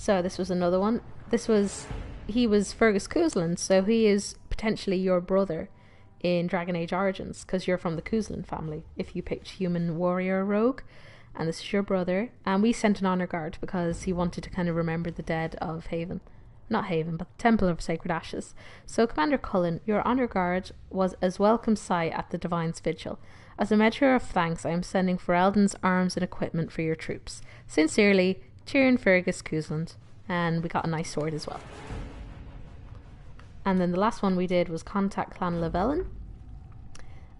So this was another one. He was Fergus Cousland, so he is potentially your brother in Dragon Age Origins, because you're from the Cousland family if you picked human warrior rogue, and this is your brother. And we sent an honor guard because he wanted to kind of remember the dead of Haven. Not Haven, but the Temple of Sacred Ashes. So Commander Cullen, your honor guard was as welcome sight at the Divine's Vigil. As a measure of thanks, I am sending Ferelden's arms and equipment for your troops. Sincerely, Tyrion Fergus Cousland. And we got a nice sword as well. And then the last one we did was contact Clan Llewellyn.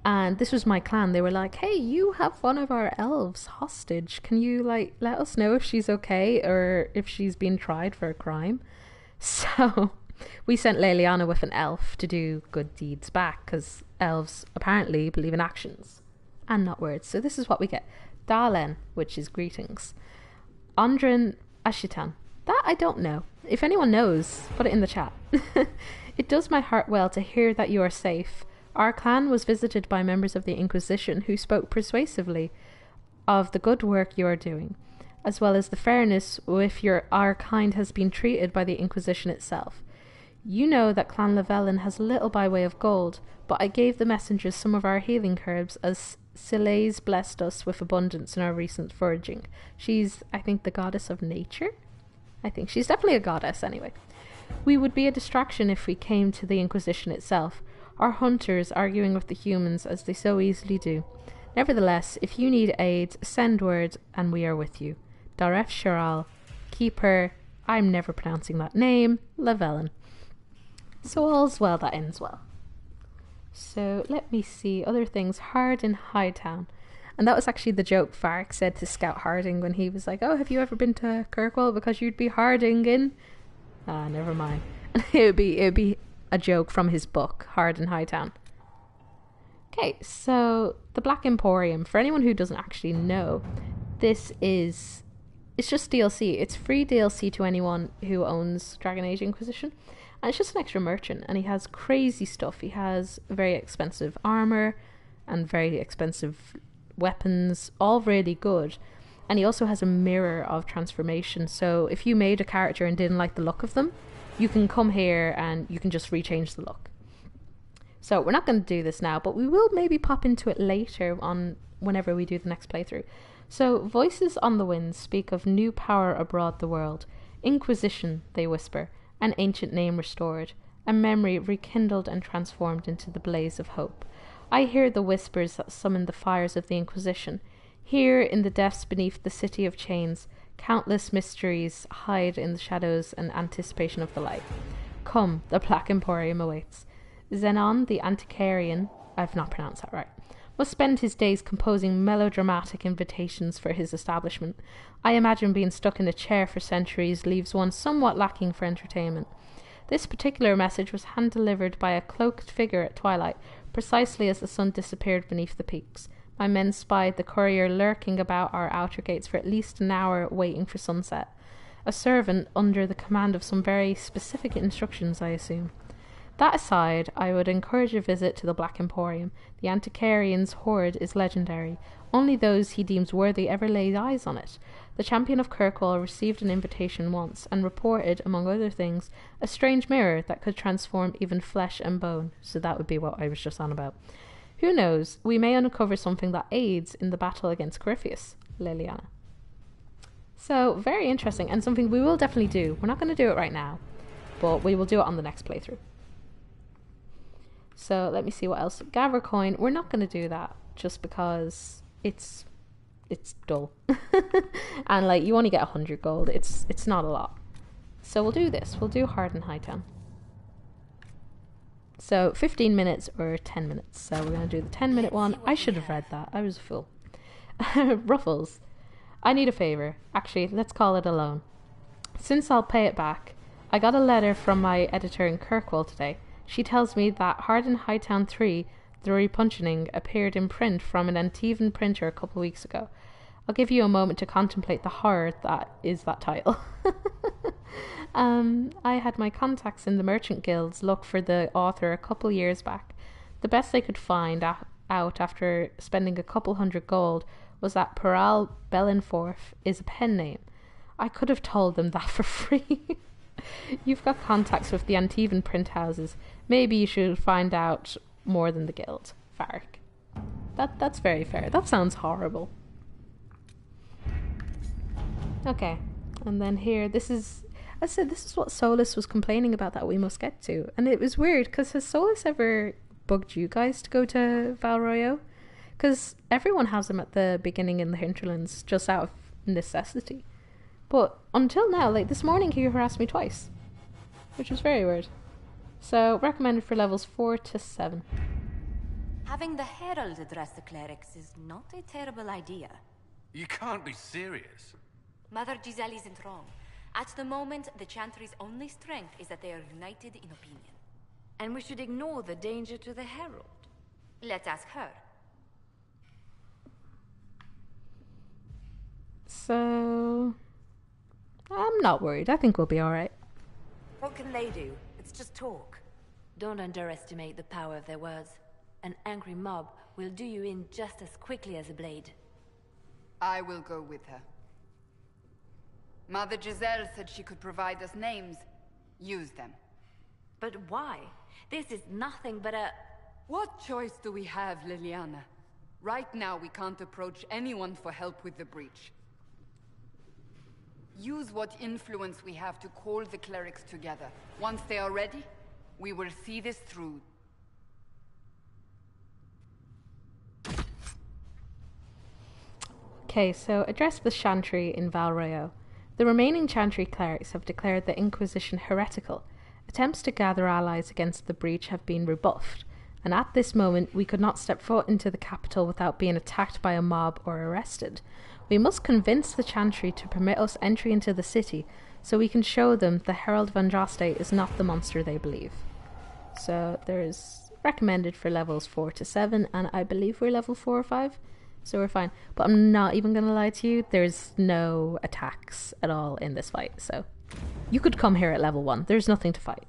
And this was my clan. They were like, hey, you have one of our elves hostage. Can you, like, let us know if she's okay or if she's been tried for a crime? So we sent Leliana with an elf to do good deeds back, because elves apparently believe in actions and not words. So this is what we get. Dalen, which is greetings. Andrin Ashitan. That I don't know. If anyone knows, put it in the chat. It does my heart well to hear that you are safe. Our clan was visited by members of the Inquisition who spoke persuasively of the good work you are doing, as well as the fairness with our kind has been treated by the Inquisition itself. You know that Clan Llewellyn has little by way of gold, but I gave the messengers some of our healing herbs as Sileis blessed us with abundance in our recent foraging. She's, I think, the goddess of nature? I think she's definitely a goddess anyway. We would be a distraction if we came to the Inquisition itself, our hunters arguing with the humans as they so easily do. Nevertheless, if you need aid, send word and we are with you. Daref Sharal, Keeper, I'm never pronouncing that name, Llewellyn. So all's well that ends well. So let me see other things. Hard in Hightown. And that was actually the joke Varric said to Scout Harding when he was like, oh, have you ever been to Kirkwall? Because you'd be Harding in... Ah, never mind. it would be a joke from his book, Hard in Hightown. Okay, so the Black Emporium. For anyone who doesn't actually know, it's just DLC. It's free DLC to anyone who owns Dragon Age Inquisition. And it's just an extra merchant. And he has crazy stuff. He has very expensive armor and very expensive weapons, all really good. And he also has a mirror of transformation. So if you made a character and didn't like the look of them, you can come here and you can just rechange the look. So we're not going to do this now, but we will maybe pop into it later on whenever we do the next playthrough. So voices on the wind speak of new power abroad the world. Inquisition, they whisper, an ancient name restored, a memory rekindled and transformed into the blaze of hope. I hear the whispers that summon the fires of the Inquisition. Here, in the depths beneath the city of chains, countless mysteries hide in the shadows and anticipation of the light. Come, the Black Emporium awaits. Zenon, the Antiquarian, I've not pronounced that right, must spend his days composing melodramatic invitations for his establishment. I imagine being stuck in a chair for centuries leaves one somewhat lacking for entertainment. This particular message was hand-delivered by a cloaked figure at twilight, precisely as the sun disappeared beneath the peaks. My men spied the courier lurking about our outer gates for at least an hour, waiting for sunset. A servant under the command of some very specific instructions, I assume. That aside, I would encourage a visit to the Black Emporium. The Antiquarian's hoard is legendary. Only those he deems worthy ever lay eyes on it. The champion of Kirkwall received an invitation once, and reported, among other things, a strange mirror that could transform even flesh and bone. So that would be what I was just on about. Who knows, we may uncover something that aids in the battle against Corypheus, Leliana. So, very interesting, and something we will definitely do. We're not going to do it right now, but we will do it on the next playthrough. So, let me see what else. Gavra coin, we're not going to do that, just because it's dull. And, like, you only get 100 gold. It's not a lot. So, we'll do this. We'll do Hard in Hightown. So 15 minutes or 10 minutes. So we're going to do the 10-minute one. I should have read that. I was a fool. Ruffles. I need a favour. Actually, let's call it a loan. Since I'll pay it back, I got a letter from my editor in Kirkwall today. She tells me that Hard in Hightown 3, The Repunchening, appeared in print from an Antivan printer a couple of weeks ago. I'll give you a moment to contemplate the horror that is that title. I had my contacts in the merchant guilds look for the author a couple years back. The best they could find out after spending a couple hundred gold was that Peral Belenforth is a pen name. I could have told them that for free. You've got contacts with the Antivan print houses. Maybe you should find out more than the guild. Varric. That's very fair. That sounds horrible. Okay. And then here, this is what Solus was complaining about that we must get to. And it was weird, because has Solus ever bugged you guys to go to Val Royeaux? Because everyone has them at the beginning in the hinterlands, just out of necessity. But until now, like this morning, he harassed me twice, which was very weird. So, recommended for levels 4 to 7. Having the herald address the clerics is not a terrible idea. You can't be serious. Mother Giselle isn't wrong. At the moment, the Chantry's only strength is that they are united in opinion. And we should ignore the danger to the herald. Let's ask her. So, I'm not worried. I think we'll be alright. What can they do? It's just talk. Don't underestimate the power of their words. An angry mob will do you in just as quickly as a blade. I will go with her. Mother Giselle said she could provide us names. Use them. But why? This is nothing but a... What choice do we have, Liliana? Right now we can't approach anyone for help with the breach. Use what influence we have to call the clerics together. Once they are ready, we will see this through. Okay, so address the Chantry in Val Royeaux. The remaining Chantry clerics have declared the Inquisition heretical. Attempts to gather allies against the breach have been rebuffed, and at this moment we could not step foot into the capital without being attacked by a mob or arrested. We must convince the Chantry to permit us entry into the city, so we can show them the Herald of Andraste is not the monster they believe. So there's recommended for levels 4 to 7, and I believe we're level 4 or 5. So we're fine. But I'm not even going to lie to you. There's no attacks at all in this fight. So you could come here at level 1. There's nothing to fight.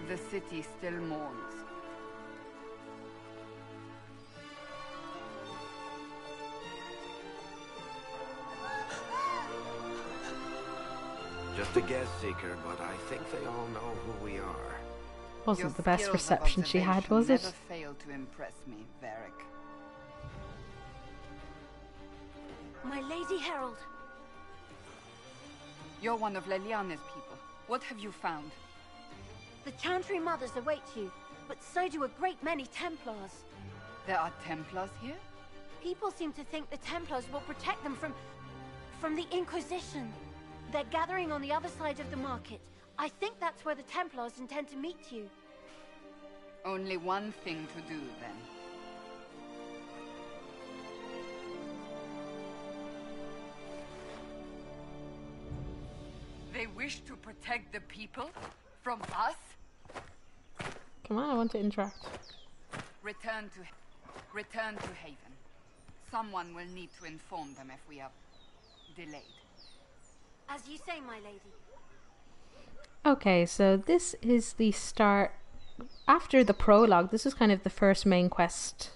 The city still mourns. Just a guest seeker, but I think they all know who we are. Wasn't the best reception she had, was it? Never failed to impress me, Varric. My Lady Herald. You're one of Leliane's people. What have you found? The Chantry mothers await you, but so do a great many Templars. There are Templars here? People seem to think the Templars will protect them from the Inquisition. They're gathering on the other side of the market. I think that's where the Templars intend to meet you. Only one thing to do, then. They wish to protect the people from us? Come on, I want to interact. Return to Haven. Someone will need to inform them if we are delayed. As you say, my lady. Okay, so this is the start. After the prologue, this is kind of the first main quest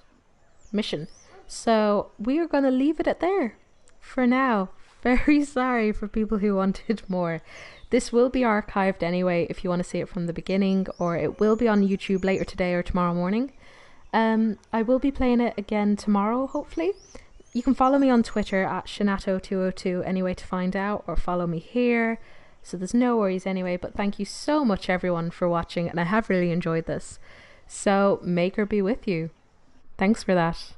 mission. So we are going to leave it at there for now. Very sorry for people who wanted more. This will be archived anyway if you want to see it from the beginning, or it will be on YouTube later today or tomorrow morning. I will be playing it again tomorrow, hopefully. You can follow me on Twitter at Shanato202 anyway to find out, or follow me here. So there's no worries anyway, but thank you so much everyone for watching, and I have really enjoyed this. So Maker be with you. Thanks for that.